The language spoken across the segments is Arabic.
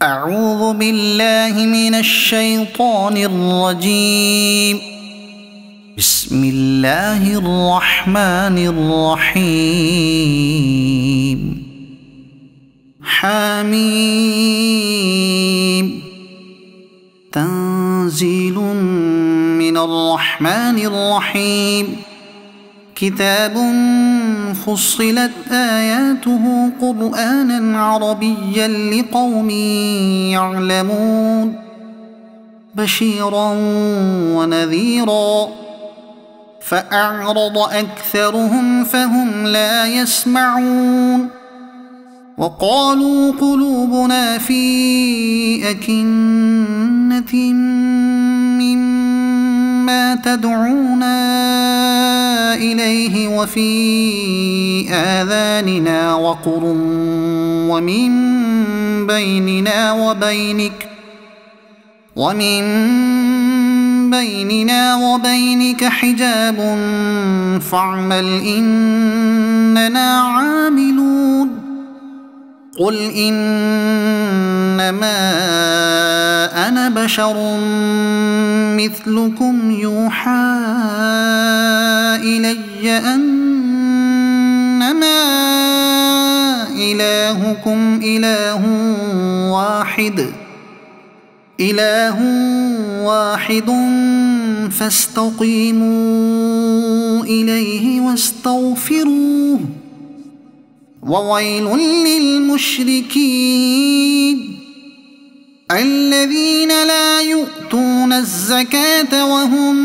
أعوذ بالله من الشيطان الرجيم. بسم الله الرحمن الرحيم. حميم. تنزيل من الرحمن الرحيم. كتاب فصلت آياته قرآنا عربيا لقوم يعلمون بشيرا ونذيرا فأعرض أكثرهم فهم لا يسمعون وقالوا قلوبنا في أكنة مما تدعونا إليه وفي آذاننا وقر ومن بيننا وبينك حجاب فاعمل إننا عاملون. قل إنما أنا بشر مثلكم يوحى إلي أنما إلهكم إله واحد فاستقيموا إليه واستغفروه وويل للمشركين الذين لا يؤتون الزكاة وهم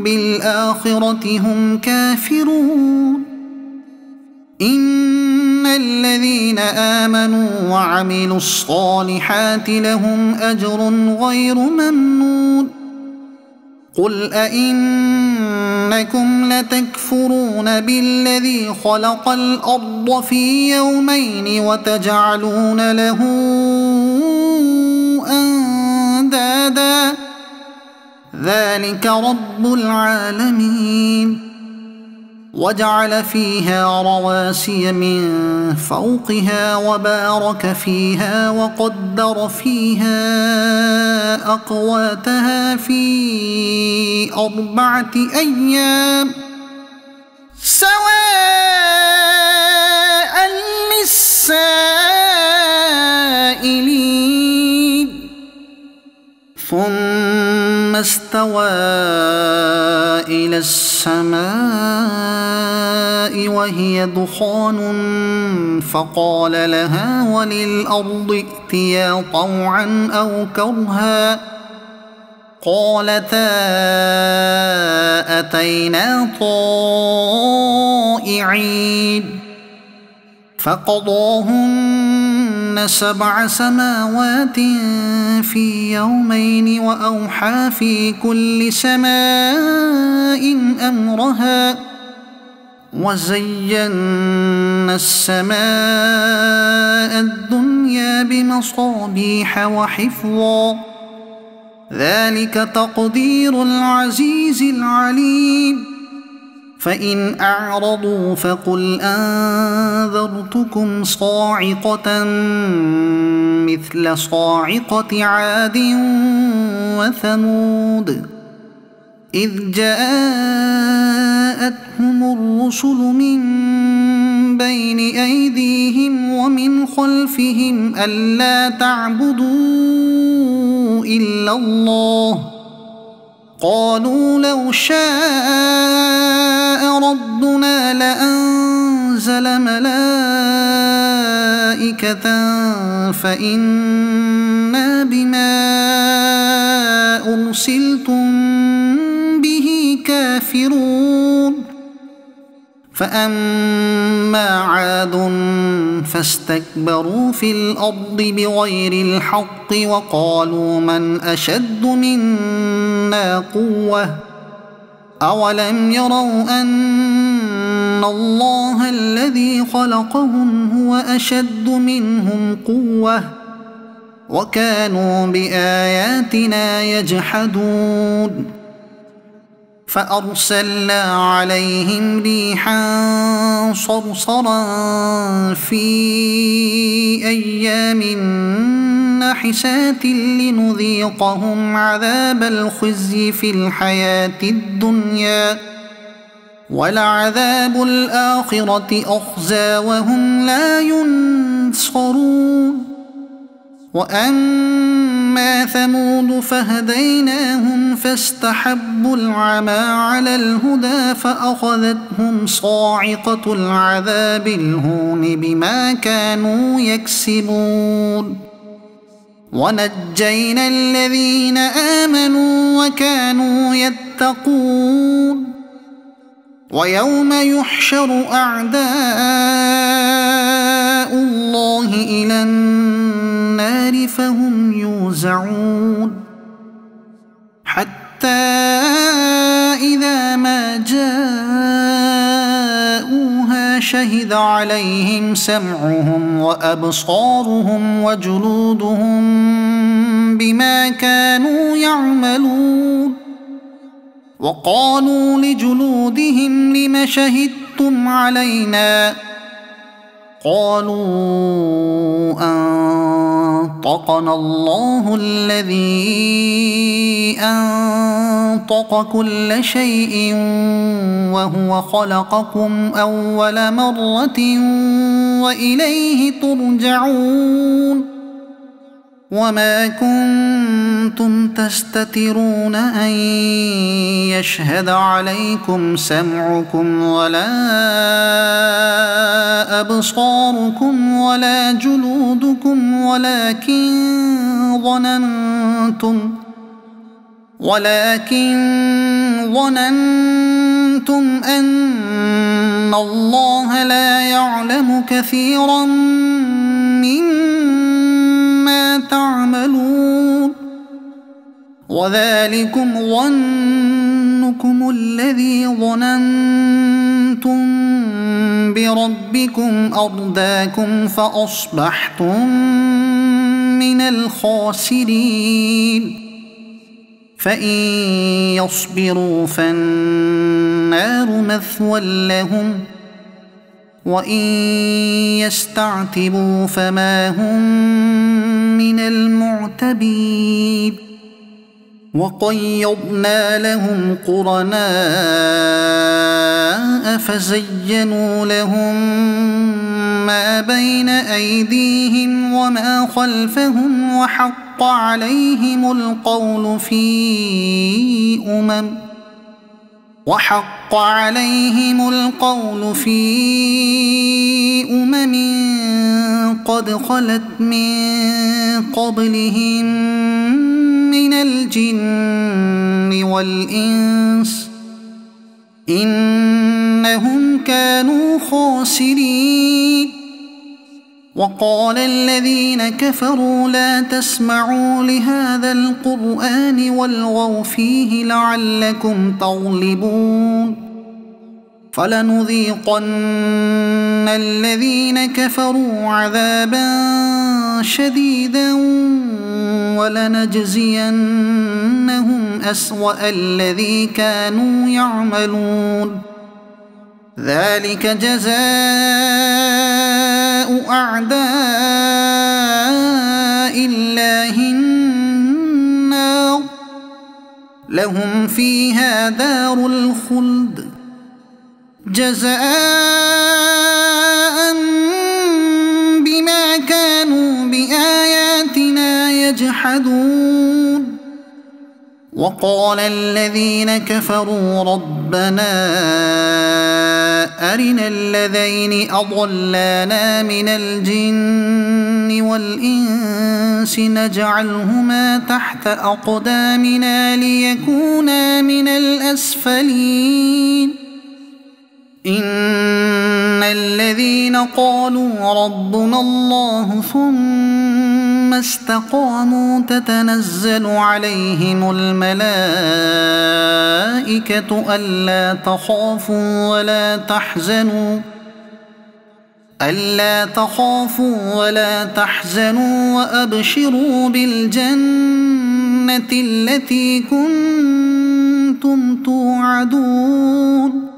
بالآخرة هم كافرون. إن الذين آمنوا وعملوا الصالحات لهم أجر غير ممنون. قل أئنكم لتكفرون بالذي خلق الأرض في يومين وتجعلون له أندادا ذلك رب العالمين. وجعل فيها رواسي من فوقها وبارك فيها وقدر فيها أقواتها في 4 أيام سواء للسائلين. ثم استوى إلى السماء وهي دخان فقال لها وللأرض ائتيا طوعا أو كرها قالتا أتينا طائعين. فقضاهن 7 سماوات في يومين وأوحى في كل سماء أمرها وزينا السماء الدنيا بمصابيح وحفظا ذلك تقدير العزيز العليم. فإن أعرضوا فقل أنذرتكم صاعقة مثل صاعقة عاد وثمود إذ جاءتهم الرسل من بين أيديهم ومن خلفهم ألا تعبدوا إلا الله قالوا لو شاء ربنا لأنزل ملائكة فإنا بما أرسلتم به كافرون. فأما عاد فاستكبروا في الأرض بغير الحق وقالوا من أشد منا قوة أولم يروا أن الله الذي خلقهم هو أشد منهم قوة وكانوا بآياتنا يجحدون. فأرسلنا عليهم ريحا صرصرا في أيام فاحشات لنذيقهم عذاب الخزي في الحياة الدنيا ولعذاب الآخرة أخزى وهم لا ينصرون وأما ثمود فهديناهم فاستحبوا العمى على الهدى فأخذتهم صاعقة العذاب الهون بما كانوا يكسبون ونجينا الذين آمنوا وكانوا يتقون ويوم يحشر أعداء الله إلى النار فهم يوزعون حتى إذا ما جاءوها شهد عليهم سمعهم وأبصارهم وجلودهم بما كانوا يعملون وقالوا لجلودهم لم شهدتم علينا قالوا أنطقنا الله الذي أنطق كل شيء وهو خلقكم أول مرة وإليه ترجعون وما كنتم تستترون أن يشهد عليكم سمعكم ولا أبصاركم ولا جلودكم ولكن ظننتم أن الله لا يعلم كثيرا مما تعملون وذلكم ظنكم الذي ظننتم بربكم أرداكم فأصبحتم من الخاسرين فإن يصبروا فالنار مثوى لهم وإن يستعتبوا فما هم من المعتبين وقيضنا لهم قرناء فزينوا لهم ما بين أيديهم وما خلفهم وحق عليهم القول في أمم قد خلت من قبلهم من الجن والإنس إنهم كانوا خاسرين وقال الذين كفروا لا تسمعوا لهذا القرآن والغوا فيه لعلكم تغلبون فلنذيقن الذين كفروا عذابا شديدا ولنجزينهم أسوأ الذي كانوا يعملون ذلك جزاء أعداء الله النار لهم فيها دار الخلد جزاء بما كانوا بآياتنا يجحدون وقال الذين كفروا ربنا أرنا الذين أضلانا من الجن والإنس نجعلهما تحت أقدامنا ليكونا من الأسفلين إن الذين قالوا ربنا الله ثم استقاموا تتنزل عليهم الملائكة ألا تخافوا ولا تحزنوا وأبشروا بالجنة التي كنتم توعدون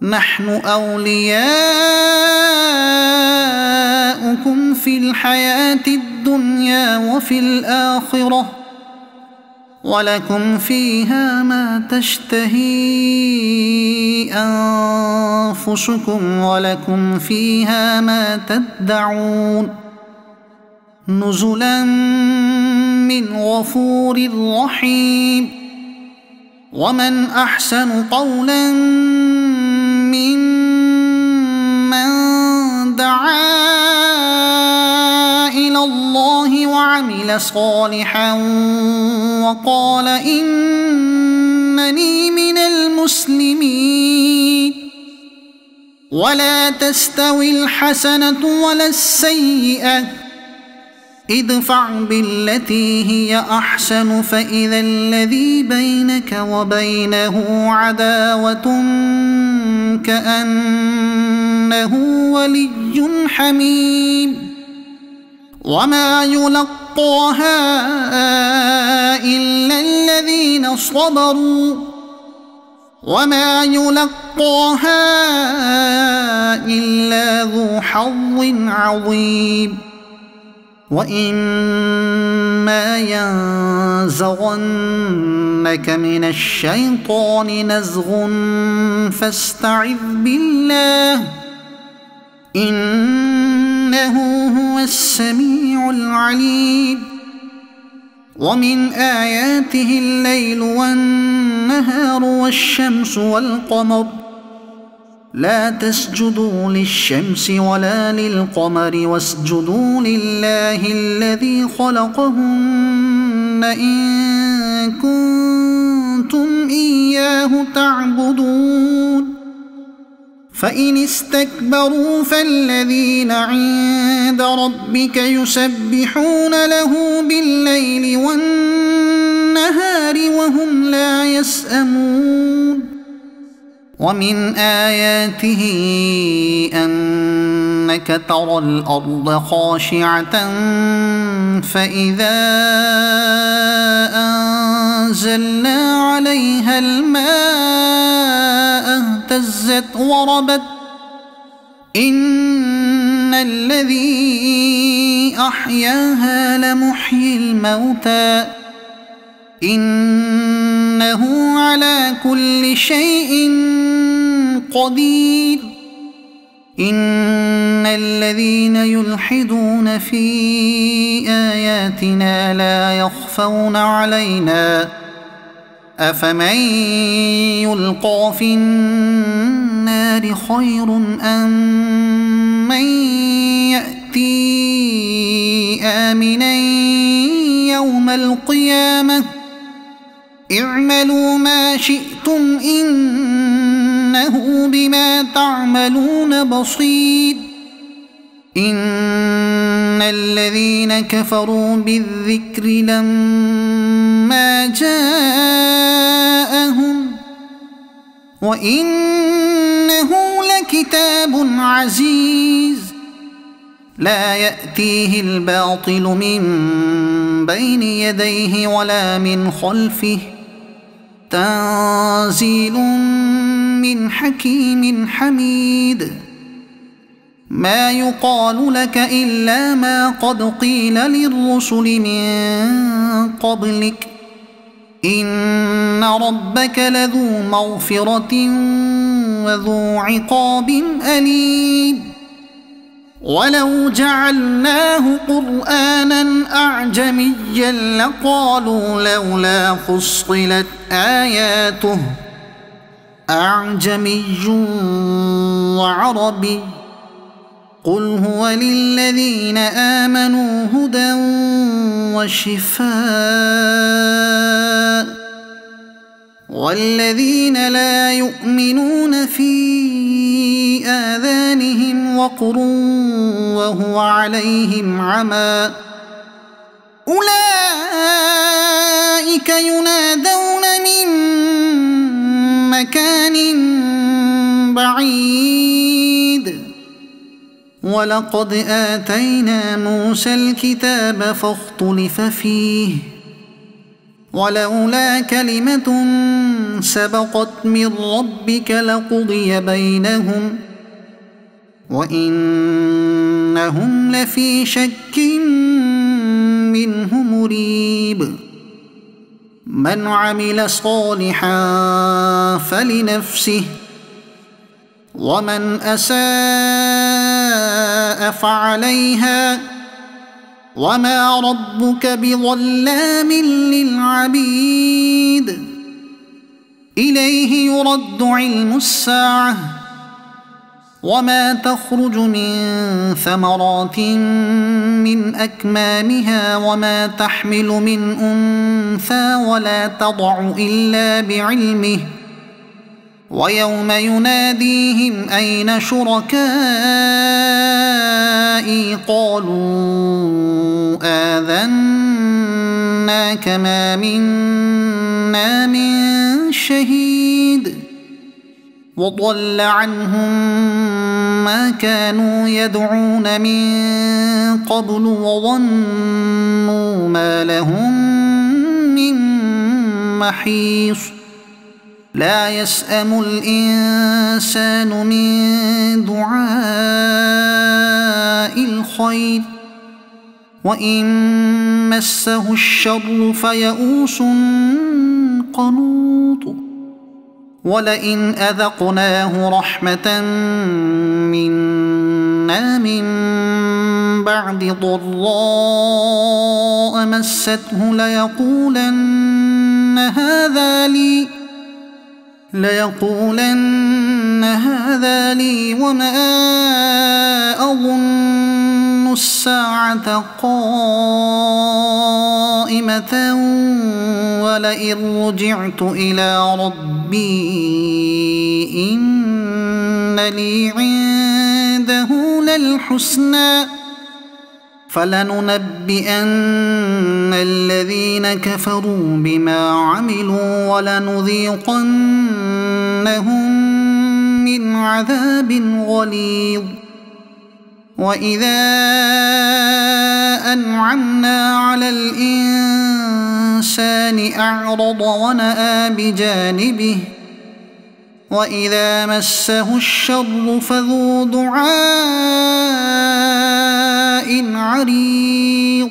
نحن أولياؤكم في الحياة الدنيا الدنيا وفي الآخرة ولكم فيها ما تشتهي أنفسكم ولكم فيها ما تدعون نزلا من غفور رحيم ومن أحسن قولا ممن دعا إلى الله وعمل صالحا وقال إنني من المسلمين ولا تستوي الحسنة ولا السيئة ادفع بالتي هي أحسن فإذا الذي بينك وبينه عداوة كأنه ولي حميم وما يلقاها إلا الذين صبروا وما يلقاها إلا ذو حظ عظيم وإما ينزغنك من الشيطان نزغ فاستعذ بالله إنه هو السميع العليم ومن آياته الليل والنهار والشمس والقمر لا تسجدوا للشمس ولا للقمر واسجدوا لله الذي خلقهن إن كنتم إياه تعبدون فإن استكبروا فالذين عند ربك يسبحون له بالليل والنهار وهم لا يسأمون ومن آياته أنك ترى الأرض خاشعة فإذا أنزلنا عليها الماء اهتزت وربت إن الذي أحياها لمحيي الموتى إنه على كل شيء قدير إن الذين يلحدون في آياتنا لا يخفون علينا أفمن يلقى في النار خير أم من يأتي آمنا يوم القيامة اعملوا ما شئتم إنه بما تعملون بصير إن الذين كفروا بالذكر لما جاءهم وإنه لكتاب عزيز لا يأتيه الباطل من بين يديه ولا من خلفه تنزيل من حكيم حميد ما يقال لك إلا ما قد قيل للرسل من قبلك إن ربك لذو مغفرة وذو عقاب أليم ولو جعلناه قرآنا أعجميا لقالوا لولا فصلت آياته أعجمي وعربي قل هو للذين آمنوا هدى وشفاء والذين لا يؤمنون في آذانهم وقر وهو عليهم عمى أولئك ينادون من مكان بعيد ولقد آتينا موسى الكتاب فاختلف فيه ولولا كلمة سبقت من ربك لقضي بينهم وإنهم لفي شك من عمل صالحا فلنفسه ومن أساء فعليها وما ربك بظلام للعبيد إليه يرد علم الساعة وما تخرج من ثمرات من أكمامها وما تحمل من أنثى ولا تضع إلا بعلمه ويوم يناديهم أين شركائي قالوا آذناك ما منا من شهيد وضل عنهم ما كانوا يدعون من قبل وظنوا ما لهم من محيص لا يسأم الإنسان من دعاء الخير وإن مسه الشر فيئوس قنوط ولئن أذقناه رحمة منا من بعد ضراء مسته ليقولن هذا لي وما أظن الساعة قائمة ولئن رجعت إلى ربي إن لي عنده للحسنى فلننبئن الذين كفروا بما عملوا ولنذيقنهم من عذاب غليظ وإذا أنعمنا على الإنسان أعرض ونأى بجانبه وإذا مسه الشر فذو دعاء عريض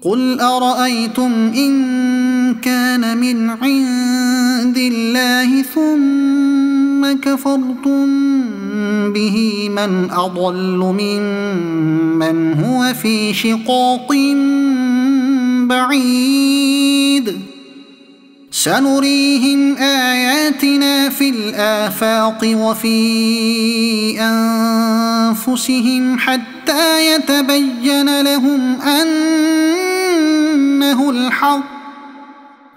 قل أرأيتم إن كان من عند الله ثم كفرتم به من أضل ممن هو في شقاق بعيد سنريهم آياتنا في الآفاق وفي أنفسهم حتى يتبين لهم أنه الحق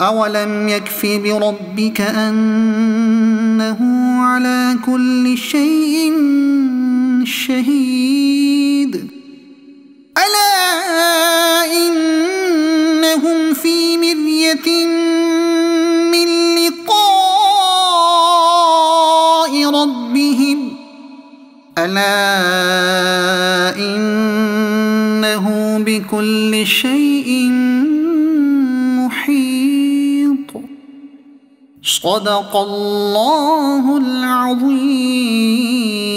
أولم يكف بربك أنه على كل شيء شهيد ألا إنهم في مرية من لقاء ربهم ألا إنه بكل شيء محيط صدق الله العظيم.